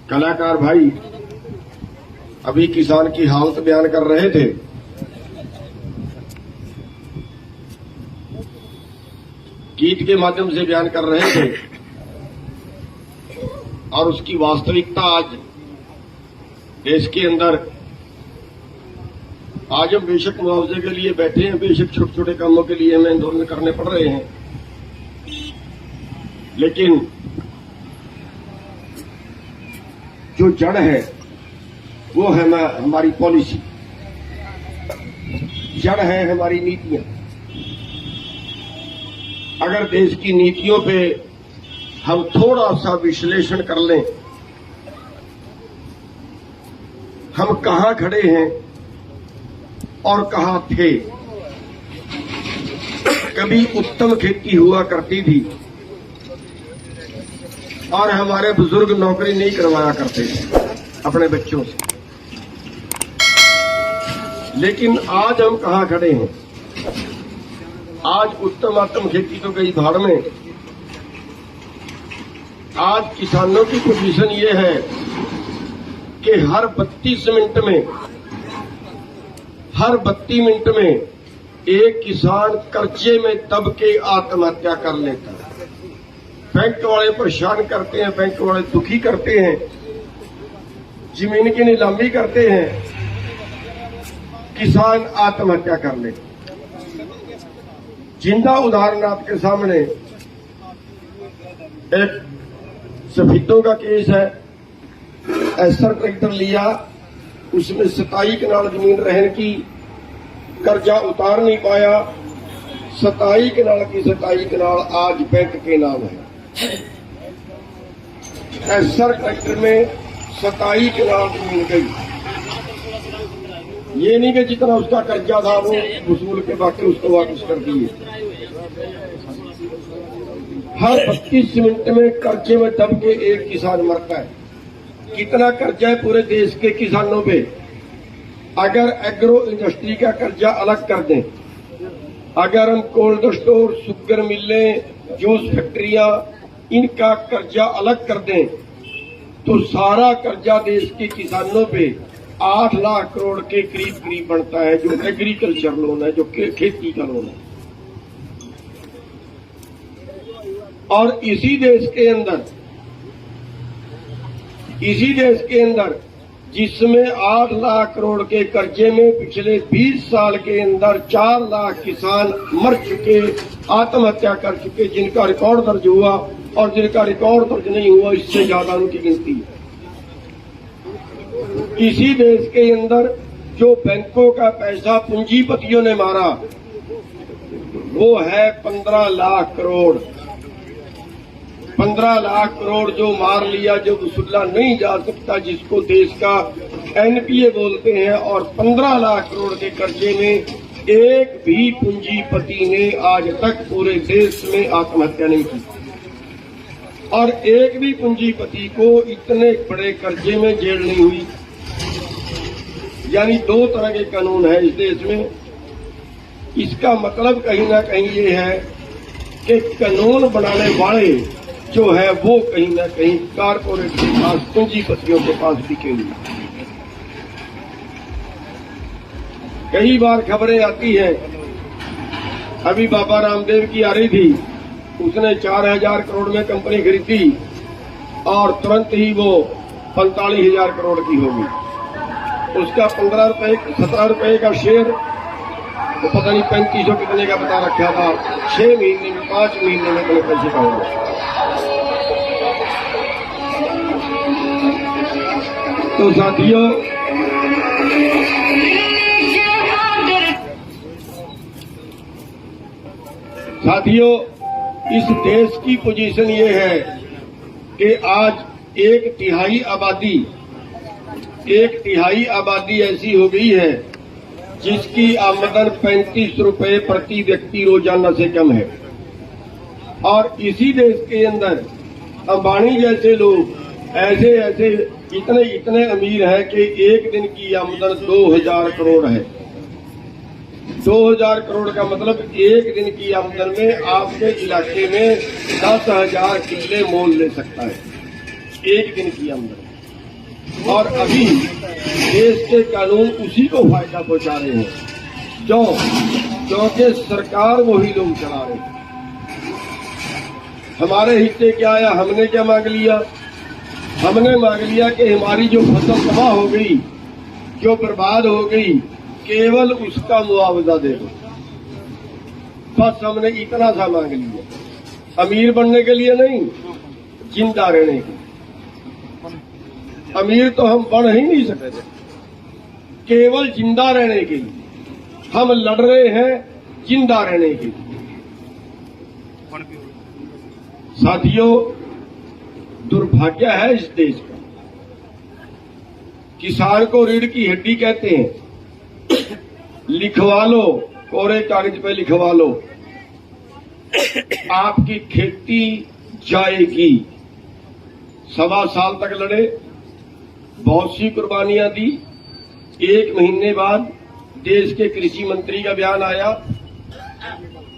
कलाकार भाई अभी किसान की हालत बयान कर रहे थे। गीत के माध्यम से बयान कर रहे थे और उसकी वास्तविकता आज देश के अंदर, आज हम बेशक मुआवजे के लिए बैठे हैं, बेशक छोटे छोटे कामों के लिए हमें आंदोलन करने पड़ रहे हैं, लेकिन जो जड़ है वो है हमारी पॉलिसी, जड़ है हमारी नीतियां। अगर देश की नीतियों पे हम थोड़ा सा विश्लेषण कर लें, हम कहां खड़े हैं और कहां थे। कभी उत्तम खेती हुआ करती थी और हमारे बुजुर्ग नौकरी नहीं करवाया करते थे अपने बच्चों से, लेकिन आज हम कहां खड़े हैं। आज उत्तम खेती तो गई भाड़ में। आज किसानों की पोजीशन ये है कि हर 32 मिनट में एक किसान कर्जे में दब के आत्महत्या कर लेता है। बैंक वाले परेशान करते हैं, बैंक वाले दुखी करते हैं, जमीन की नीलामी करते हैं, किसान आत्महत्या कर लेते। जिंदा उदाहरण आपके सामने एक सफीदों का केस है। एसर ट्रैक्टर लिया, उसमें 27 कनाल जमीन रहने की, कर्जा उतार नहीं पाया। 27 कनाल की 27 कनाल आज बैंक के नाम है। एसर ट्रैक्टर में 27 कनाल जमीन गई। ये नहीं कि जितना उसका कर्जा था वो वसूल के बाकी उसको वापस कर दिए। हर 32 मिनट में कर्जे में दब के एक किसान मरता है। कितना कर्जा है पूरे देश के किसानों पे? अगर एग्रो इंडस्ट्री का कर्जा अलग कर दें, अगर हम कोल्ड स्टोर, शुगर मिलें, जूस फैक्ट्रियां, इनका कर्जा अलग कर दें, तो सारा कर्जा देश के किसानों पे 8 लाख करोड़ के करीब बनता है, जो एग्रीकल्चर लोन है, जो खेती का लोन है। और इसी देश के अंदर जिसमें 8 लाख करोड़ के कर्जे में पिछले 20 साल के अंदर 4 लाख किसान मर चुके, आत्महत्या कर चुके, जिनका रिकॉर्ड दर्ज हुआ और जिनका रिकॉर्ड दर्ज नहीं हुआ इससे ज्यादा उनकी गिनती है। इसी देश के अंदर जो बैंकों का पैसा पूंजीपतियों ने मारा वो है 15 लाख करोड़। 15 लाख करोड़ जो मार लिया, जो वसूला नहीं जा सकता, जिसको देश का एनपीए बोलते हैं। और 15 लाख करोड़ के कर्जे में एक भी पूंजीपति ने आज तक पूरे देश में आत्महत्या नहीं की, और एक भी पूंजीपति को इतने बड़े कर्जे में जेल नहीं हुई। यानी 2 तरह के कानून है इस देश में। इसका मतलब कहीं ना कहीं ये है कि कानून बनाने वाले जो है वो कहीं ना कहीं कारपोरेट के पास, पूंजीपतियों के पास बिके हुए। कई बार खबरें आती हैं, अभी बाबा रामदेव की आ रही थी, उसने 4000 करोड़ में कंपनी खरीदी और तुरंत ही वो 45,000 करोड़ की होगी। उसका 17 रुपए का शेयर, तो पता नहीं 3500 कितने का बता रखा था। 6 महीने में, 5 महीने में बड़े पैसे का होगा। तो साथियों, इस देश की पोजीशन ये है कि आज एक तिहाई आबादी ऐसी हो गई है जिसकी आमदन 35 रुपए प्रति व्यक्ति रोजाना से कम है। और इसी देश के अंदर अंबानी जैसे लोग ऐसे इतने अमीर हैं कि एक दिन की आमदन 2000 करोड़ है। 2000 करोड़ का मतलब एक दिन की आमदन में आपके इलाके में 10,000 किले मोल ले सकता है, एक दिन की आमदन। और अभी देश के कानून उसी को फायदा पहुंचा रहे हैं। क्यों? क्योंकि सरकार वही लोग चला रहे हैं। हमारे हिस्से क्या आया? हमने क्या मांग लिया? हमने मांग लिया कि हमारी जो फसल तबाह हो गई, जो बर्बाद हो गई, केवल उसका मुआवजा दे दो। बस हमने इतना सा मांग लिया। अमीर बनने के लिए नहीं, जिंदा रहने के लिए। अमीर तो हम बन ही नहीं सकते, केवल जिंदा रहने के लिए हम लड़ रहे हैं, जिंदा रहने के लिए। साथियों, दुर्भाग्य है इस देश का। किसान को रीढ़ की हड्डी कहते हैं। लिखवा लो, कोरे कागज पे लिखवा लो, आपकी खेती जाएगी। 1.25 साल तक लड़े, बहुत सी कुर्बानियां दी। 1 महीने बाद देश के कृषि मंत्री का बयान आया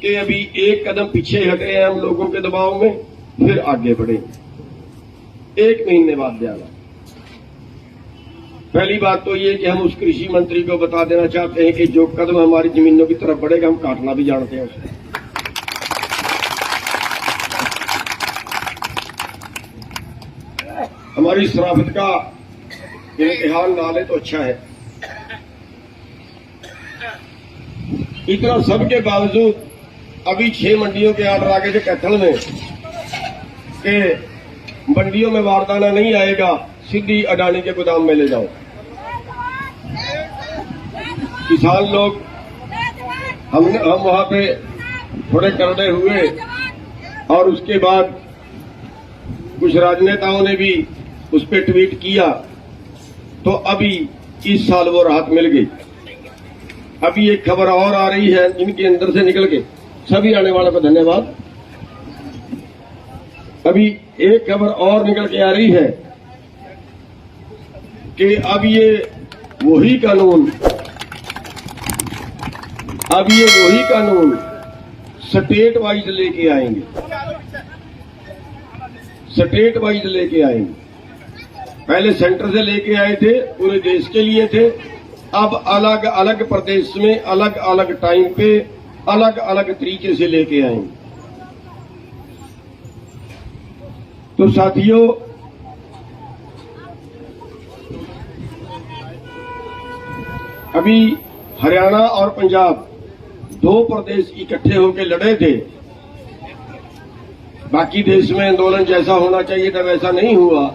कि अभी 1 कदम पीछे हटे हैं हम लोगों के दबाव में, फिर आगे बढ़े। 1 महीने बाद बयान आया। पहली बात तो ये कि हम उस कृषि मंत्री को बता देना चाहते हैं कि जो कदम हमारी जमीनों की तरफ बढ़ेगा, हम काटना भी जानते हैं उसे। हमारी शराफत का इम्तिहान ना ले तो अच्छा है। इतना सब के बावजूद अभी 6 मंडियों के आर्डर आगे थे कैथल में कि मंडियों में बारदाना नहीं आएगा, सीधी अडानी के गोदाम में ले जाओ। किसान लोग हम वहां पे थोड़े करड़े हुए और उसके बाद कुछ राजनेताओं ने भी उस पर ट्वीट किया, तो अभी इस साल वो राहत मिल गई। अभी एक खबर और आ रही है इनके अंदर से निकल के, सभी आने वालों को धन्यवाद। अभी एक खबर और निकल के आ रही है कि अब ये वही कानून स्टेट वाइज लेके आएंगे। स्टेट वाइज लेके आएंगे। पहले सेंटर से लेके आए थे, पूरे देश के लिए थे। अब अलग अलग प्रदेश में अलग अलग टाइम पे अलग अलग तरीके से लेके आएंगे। तो साथियों, अभी हरियाणा और पंजाब 2 प्रदेश इकट्ठे होकर लड़े थे। बाकी देश में आंदोलन जैसा होना चाहिए था वैसा नहीं हुआ।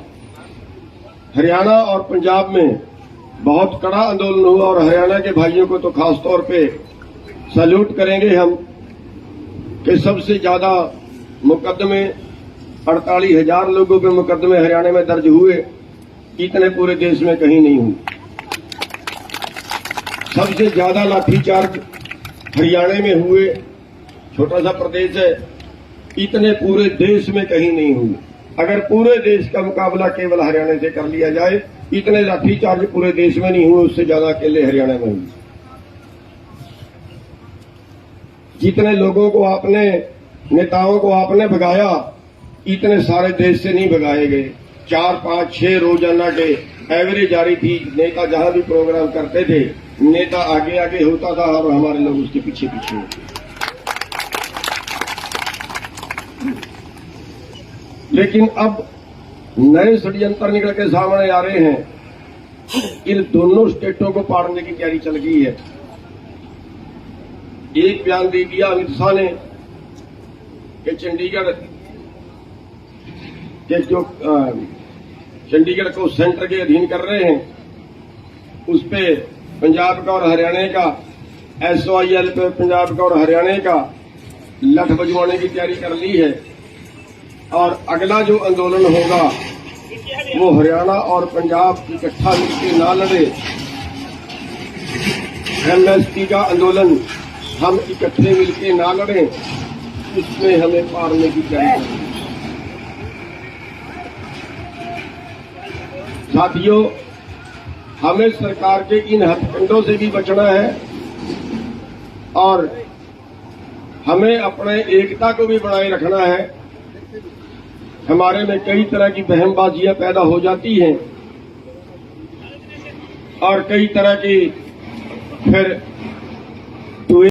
हरियाणा और पंजाब में बहुत कड़ा आंदोलन हुआ और हरियाणा के भाइयों को तो खास तौर पे सैल्यूट करेंगे हम कि सबसे ज्यादा मुकदमे 48,000 लोगों के मुकदमे हरियाणा में दर्ज हुए, इतने पूरे देश में कहीं नहीं हुए। सबसे ज्यादा लाठीचार्ज हरियाणा में हुए, छोटा सा प्रदेश है, इतने पूरे देश में कहीं नहीं हुए। अगर पूरे देश का मुकाबला केवल हरियाणा से कर लिया जाए, इतने लाठीचार्ज पूरे देश में नहीं हुए, उससे ज्यादा अकेले हरियाणा में हुए। जितने लोगों को आपने, नेताओं को आपने भगाया, इतने सारे देश से नहीं भगाए गए। 4, 5, 6 रोजाना के एवरेज जारी थी। नेता जहां भी प्रोग्राम करते थे, नेता आगे आगे होता था और हमारे लोग उसके पीछे पीछे होते। लेकिन अब नए षड्यंत्र निकल के सामने आ रहे हैं। इन दोनों स्टेटों को पाड़ने की तैयारी चल गई है। एक बयान दे दिया अमित शाह ने कि चंडीगढ़ के जो चंडीगढ़ को सेंटर के अधीन कर रहे हैं, उस पे पंजाब का और हरियाणा का SYL पे पंजाब का और हरियाणा का लठ बजवाने की तैयारी कर ली है। और अगला जो आंदोलन होगा वो हरियाणा और पंजाब इकट्ठा मिलकर ना लड़े। MSP का आंदोलन हम इकट्ठे मिलकर ना लड़ें, उसमें हमें पारने की तैयारी करनी है। साथियों, हमें सरकार के इन हथकंडों से भी बचना है और हमें अपने एकता को भी बनाए रखना है। हमारे में कई तरह की बहमबाजियां पैदा हो जाती हैं, और कई तरह की फिर